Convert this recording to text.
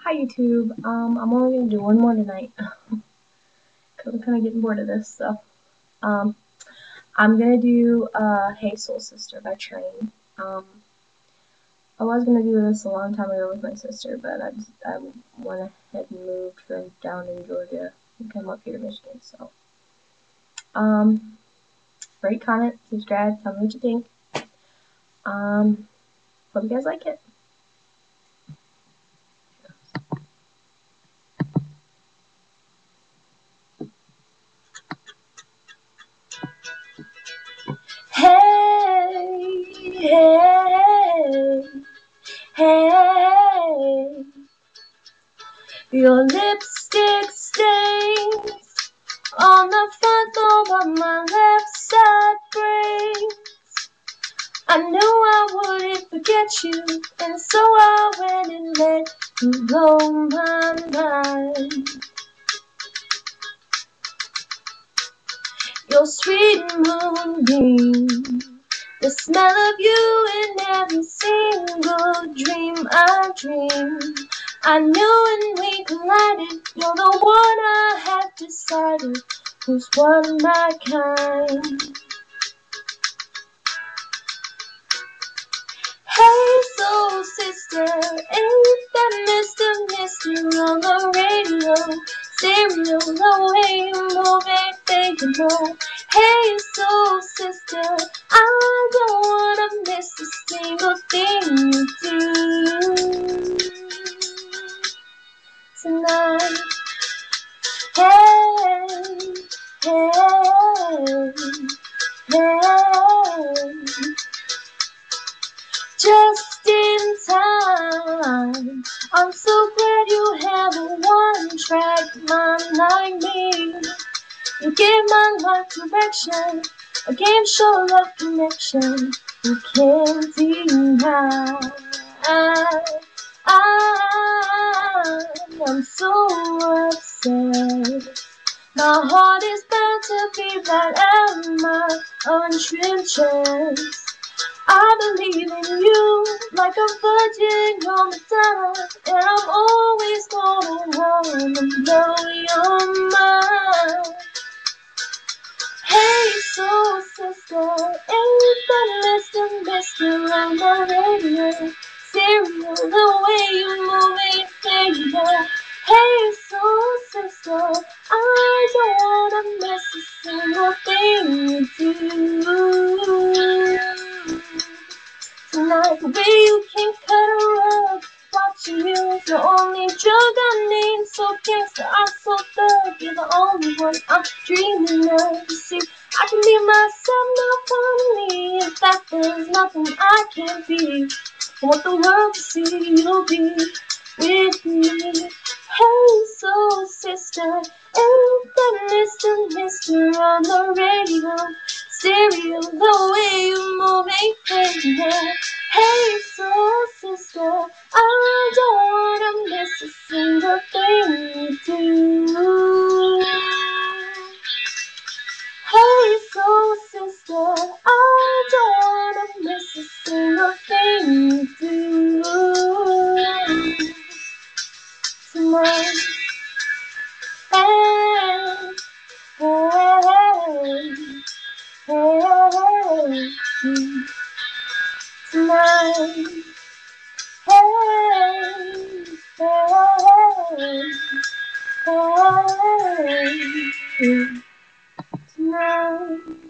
Hi YouTube. I'm only gonna do one more tonight because I'm kind of getting bored of this. So, um, I'm gonna do "Hey Soul Sister" by Train. Um, I was gonna do this a long time ago with my sister, but I went ahead and moved from down in Georgia and come up here to Michigan. So, um, rate, comment, subscribe, tell me what you think. Hope you guys like it. Hey, hey, hey. Your lipstick stains on the front door of my left side brain. I knew I wouldn't forget you, and so I went and let you blow my mind. Your sweet moonbeam, the smell of you in every single dream I dream. I knew when we collided, you're the one I had decided was one of my kind. Hey soul sister, ain't that Mr. on the radio? Stereo, the way you move ain't fakeable. Hey soul sister, I don't wanna miss a single thing you do tonight. Hey, hey, hey, just in time. I'm so glad you have a one-track mind like me. You gave my life direction, a game show love connection. You can't deny. I'm so upset. My heart is bound to be right at my untrimmed chest. I believe in you like a virgin on the Madonna, and I'm always gonna wanna blow your mind. Hey soul sister, ain't that Mr. on the radio? Stereo, the way you move ain't fake. Hey soul sister, I don't wanna miss a single thing you do tonight. The way you can cut a rug, watching you is the only drug I need. So gangsta, I'm so thug, you're the only one I'm dreaming of. You see, I can be myself, not finally. In fact, there's nothing I can't be. I want the world to see you'll be with me. Hey soul sister, ain't that Mr. on the radio? Stereo, the way you move ain't crazy. Hey soul sister, I don't wanna miss a single thing you do. Hey soul sister, I don't wanna miss a single thing you do tonight. Hey, hey, hey, tonight. Hey, hey, hey, tonight.